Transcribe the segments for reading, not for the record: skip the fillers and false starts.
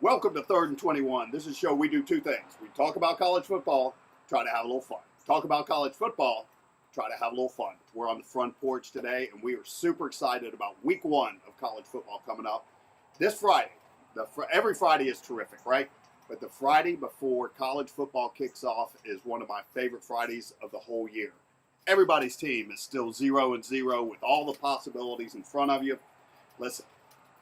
Welcome to 3rd and 21. This is a show we do two things. We talk about college football, try to have a little fun. Talk about college football, try to have a little fun. We're on the front porch today, and we are super excited about week 1 of college football coming up this Friday. Every Friday is terrific, right? But the Friday before college football kicks off is one of my favorite Fridays of the whole year. Everybody's team is still 0-0 with all the possibilities in front of you. Listen,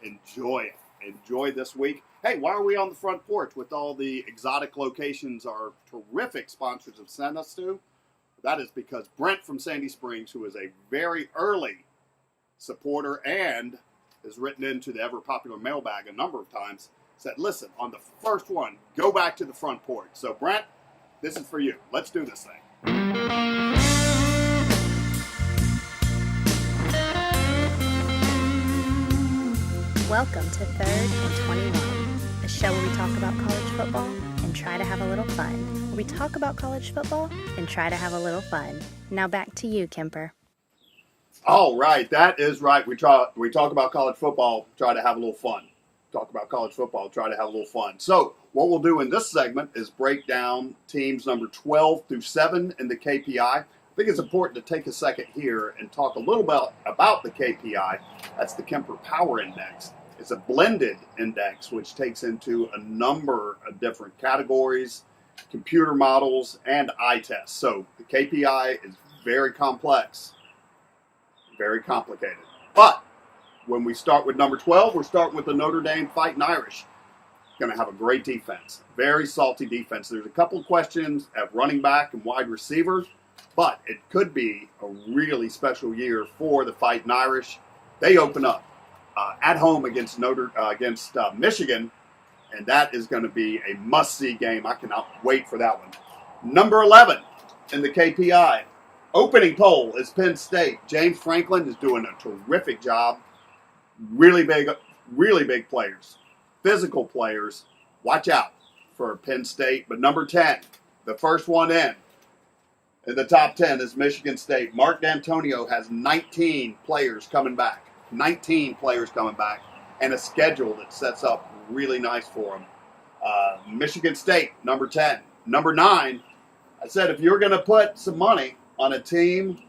enjoy it. Enjoy this week. Hey, why are we on the front porch with all the exotic locations our terrific sponsors have sent us to? That is because Brent from Sandy Springs, who is a very early supporter and has written into the ever-popular Mailbag a number of times, said, listen, on the first one, go back to the front porch. So, Brent, this is for you. Let's do this thing. Welcome to 3rd and 21, a show where we talk about college football and try to have a little fun. Where we talk about college football and try to have a little fun. Now back to you, Kemper. All right, that is right. We talk about college football, try to have a little fun. Talk about college football, try to have a little fun. So what we'll do in this segment is break down teams number 12 through 7 in the KPI. I think it's important to take a second here and talk a little bit about the KPI. That's the Kemper Power Index. It's a blended index which takes into a number of different categories, computer models, and eye tests. So the KPI is very complex, very complicated. But when we start with number 12, we're starting with the Notre Dame Fighting Irish. Going to have a great defense, very salty defense. There's a couple of questions at running back and wide receiver, but it could be a really special year for the Fighting Irish. They open up at home against Michigan, and that is going to be a must-see game. I cannot wait for that one. Number 11 in the KPI, opening poll is Penn State. James Franklin is doing a terrific job. Really big players, physical players. Watch out for Penn State. But number 10, the first one in the top 10 is Michigan State. Mark D'Antonio has 19 players coming back. 19 players coming back, and a schedule that sets up really nice for them. Michigan State, number 10. Number 9, I said if you're going to put some money on a team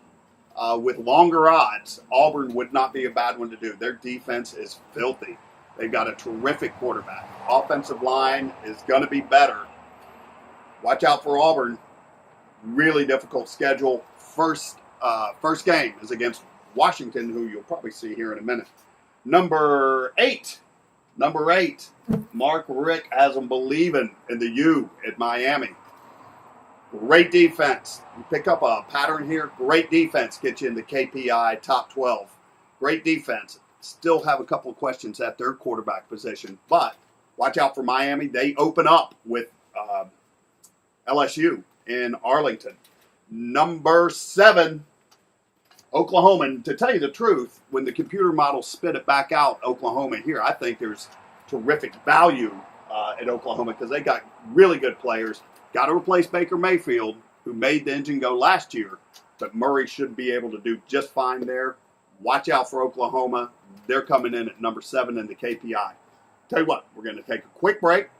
with longer odds, Auburn would not be a bad one to do. Their defense is filthy. They've got a terrific quarterback. Offensive line is going to be better. Watch out for Auburn. Really difficult schedule. First game is against Washington, who you'll probably see here in a minute. Number 8, Mark Richt has them believing in the U at Miami. Great defense. You pick up a pattern here. Great defense gets you in the KPI top 12. Great defense. Still have a couple of questions at their quarterback position, but watch out for Miami. They open up with LSU in Arlington. Number 7, Oklahoma. And to tell you the truth, when the computer models spit it back out, Oklahoma here, I think there's terrific value at Oklahoma because they got really good players. Got to replace Baker Mayfield, who made the engine go last year, but Murray should be able to do just fine there. Watch out for Oklahoma. They're coming in at number 7 in the KPI. Tell you what, we're going to take a quick break,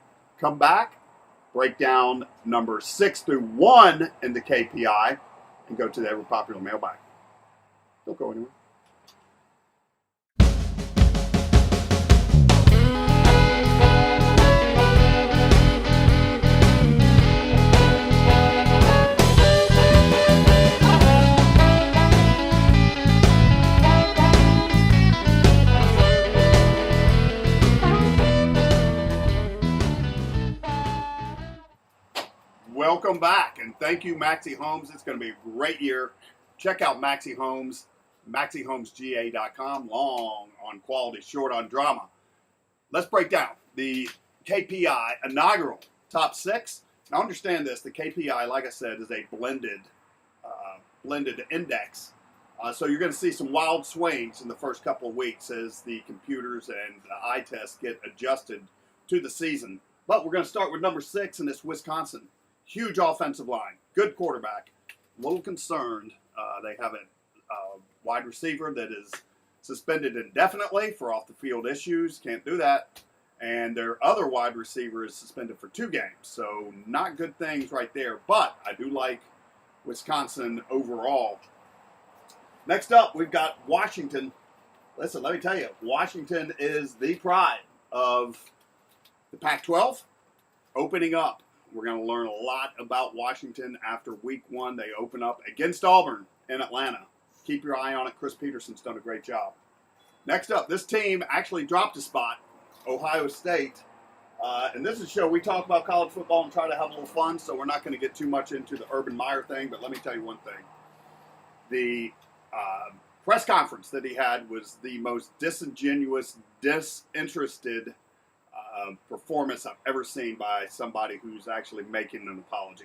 come back, break down number 6 through 1 in the KPI, and go to the ever-popular Mailbag. Don't go anywhere. Welcome back, and thank you, Maxie Homes. It's going to be a great year. Check out Maxie Homes, MaxieHomesGA.com. Long on quality, short on drama. Let's break down the KPI inaugural top 6. Now, understand this: the KPI, like I said, is a blended index. So you're going to see some wild swings in the first couple of weeks as the computers and the eye tests get adjusted to the season. But we're going to start with number 6, and it's Wisconsin. Huge offensive line, good quarterback. A little concerned. They have a wide receiver that is suspended indefinitely for off-the-field issues. Can't do that. and their other wide receiver is suspended for 2 games. So not good things right there, but I do like Wisconsin overall. Next up, we've got Washington. Listen, let me tell you, Washington is the pride of the Pac-12 opening up. We're going to learn a lot about Washington after week 1. They open up against Auburn in Atlanta. Keep your eye on it. Chris Peterson's done a great job. Next up, this team actually dropped a spot, Ohio State. And this is a show we talk about college football and try to have a little fun, so we're not going to get too much into the Urban Meyer thing, but let me tell you one thing. The press conference that he had was the most disingenuous, disinterested performance I've ever seen by somebody who's actually making an apology.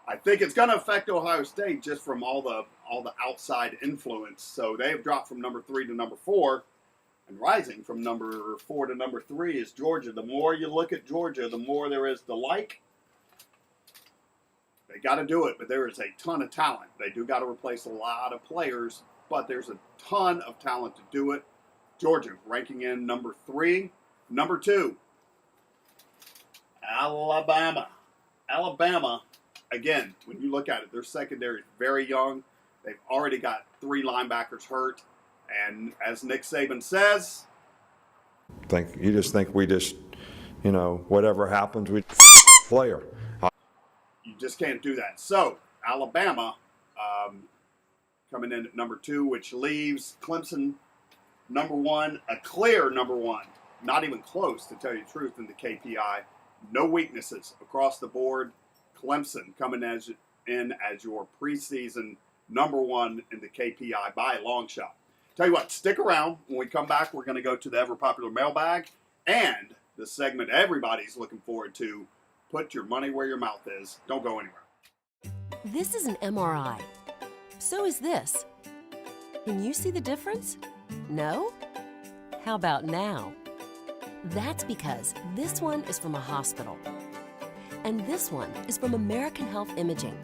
I think it's going to affect Ohio State just from all the outside influence. So they have dropped from number 3 to number 4, and rising from number 4 to number 3 is Georgia. The more you look at Georgia, the more there is to like. They got to do it, but there is a ton of talent. They do got to replace a lot of players, but there's a ton of talent to do it. Georgia ranking in number 3. Number 2, Alabama. Alabama, again, when you look at it, their secondary is very young. They've already got 3 linebackers hurt. And as Nick Saban says, you just think we just, whatever happens, we player. You just can't do that. So, Alabama coming in at number 2, which leaves Clemson number 1, a clear number 1. Not even close, to tell you the truth, in the KPI. No weaknesses across the board. Clemson coming in as your preseason number 1 in the KPI by a long shot. Tell you what, stick around. When we come back, we're going to go to the ever-popular mailbag and the segment everybody's looking forward to, Put Your Money Where Your Mouth Is. Don't go anywhere. This is an MRI. So is this. Can you see the difference? No? How about now? That's because this one is from a hospital. And this one is from American Health Imaging.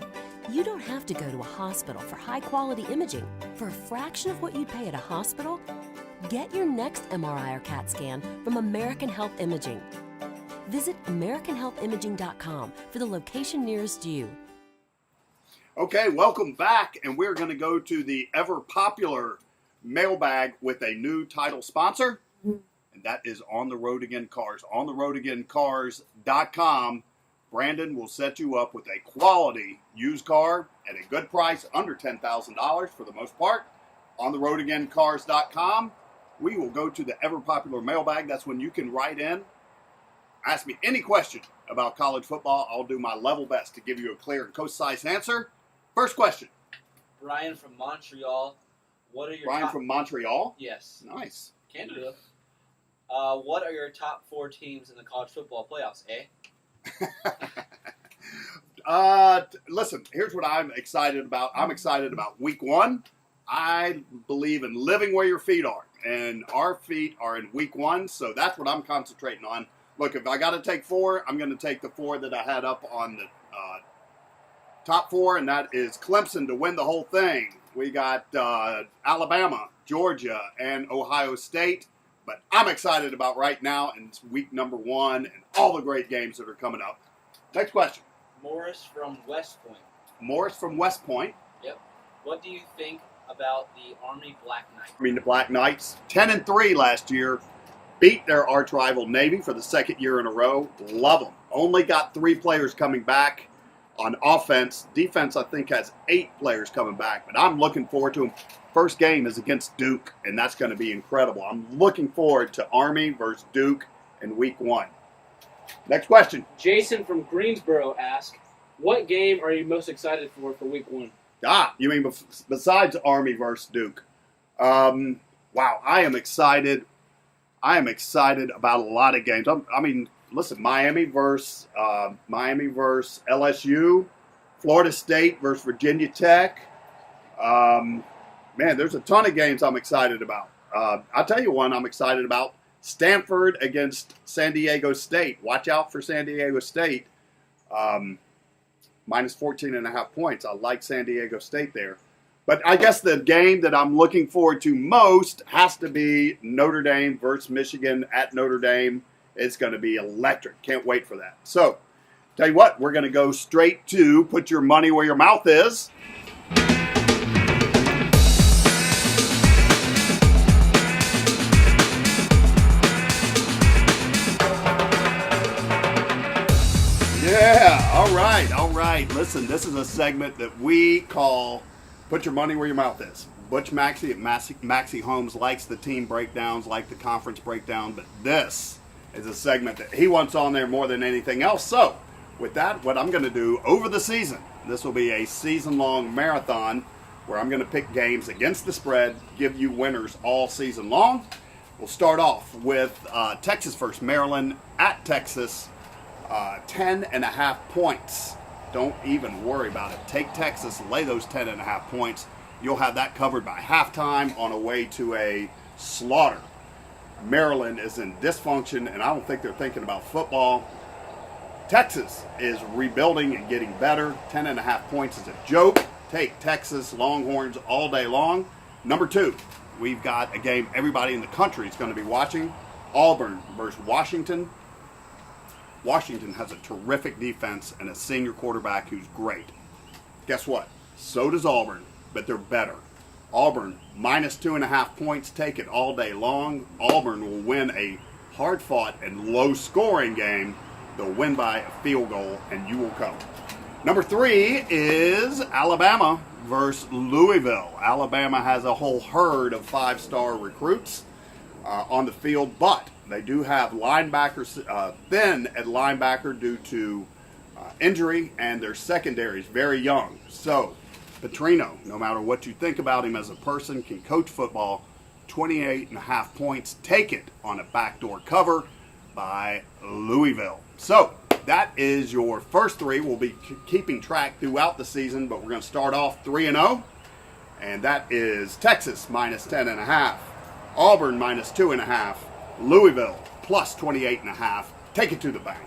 You don't have to go to a hospital for high-quality imaging. For a fraction of what you'd pay at a hospital, get your next MRI or CAT scan from American Health Imaging. Visit AmericanHealthImaging.com for the location nearest you. Okay, welcome back, and we're going to go to the ever-popular mailbag with a new title sponsor, and that is On the Road Again Cars. OnTheRoadAgainCars.com. Brandon will set you up with a quality used car at a good price, under $10,000 for the most part. OnTheRoadAgainCars.com. We will go to the ever-popular mailbag. That's when you can write in. Ask me any question about college football. I'll do my level best to give you a clear and concise answer. First question. Brian from Montreal. What are your Brian top... from Montreal? Yes. Nice. Canada. What are your top 4 teams in the college football playoffs, eh? Listen, here's what I'm excited about. I'm excited about week 1. I believe in living where your feet are, and our feet are in week 1, so that's what I'm concentrating on. Look, if I got to take 4, I'm going to take the 4 that I had up on the top 4, and that is Clemson to win the whole thing. We got Alabama, Georgia, and Ohio State. But I'm excited about right now, and it's week number 1 and all the great games that are coming up. Next question. Morris from West Point. Morris from West Point. Yep. What do you think about the Army Black Knights? The Black Knights, 10-3 last year, beat their arch rival Navy for the 2nd year in a row. Love them. Only got 3 players coming back on offense. Defense, I think, has 8 players coming back, but I'm looking forward to them. First game is against Duke, and that's going to be incredible. I'm looking forward to Army versus Duke in week 1. Next question. Jason from Greensboro asks, what game are you most excited for week 1? You mean besides Army versus Duke? Wow, I am excited. I am excited about a lot of games. Listen, Miami versus LSU, Florida State versus Virginia Tech. Man, there's a ton of games I'm excited about. I'll tell you one I'm excited about. Stanford against San Diego State. Watch out for San Diego State. Minus 14.5 points. I like San Diego State there. But I guess the game that I'm looking forward to most has to be Notre Dame versus Michigan at Notre Dame It's going to be electric. Can't wait for that. So, tell you what, we're going to go straight to put your money where your mouth is. Yeah, all right. Listen, this is a segment that we call Put Your Money Where Your Mouth Is. Butch Maxey at Maxey Homes likes the team breakdowns, like the conference breakdown, but this is a segment that he wants on there more than anything else. So, with that, what I'm going to do over the season, this will be a season-long marathon where I'm going to pick games against the spread, give you winners all season long. We'll start off with Texas first, Maryland at Texas. 10.5 points. Don't even worry about it. Take Texas, lay those 10.5 points. You'll have that covered by halftime on a way to a slaughter. Maryland is in dysfunction, and I don't think they're thinking about football. Texas is rebuilding and getting better. 10.5 points is a joke. Take Texas Longhorns all day long. Number 2, we've got a game everybody in the country is going to be watching. Auburn versus Washington. Washington has a terrific defense and a senior quarterback who's great. Guess what? So does Auburn, but they're better. Auburn, minus 2.5 points, take it all day long. Auburn will win a hard-fought and low-scoring game. They'll win by a field goal, and you will cover. Number 3 is Alabama versus Louisville. Alabama has a whole herd of 5-star recruits on the field, but they do have linebackers thin at linebacker due to injury, and their secondary is very young. So, Petrino, no matter what you think about him as a person, can coach football. 28.5 points. Take it on a backdoor cover by Louisville. So, that is your first 3. We'll be keeping track throughout the season, but we're going to start off 3-0, and that is Texas minus 10.5, Auburn minus 2.5, Louisville plus 28.5. Take it to the bank.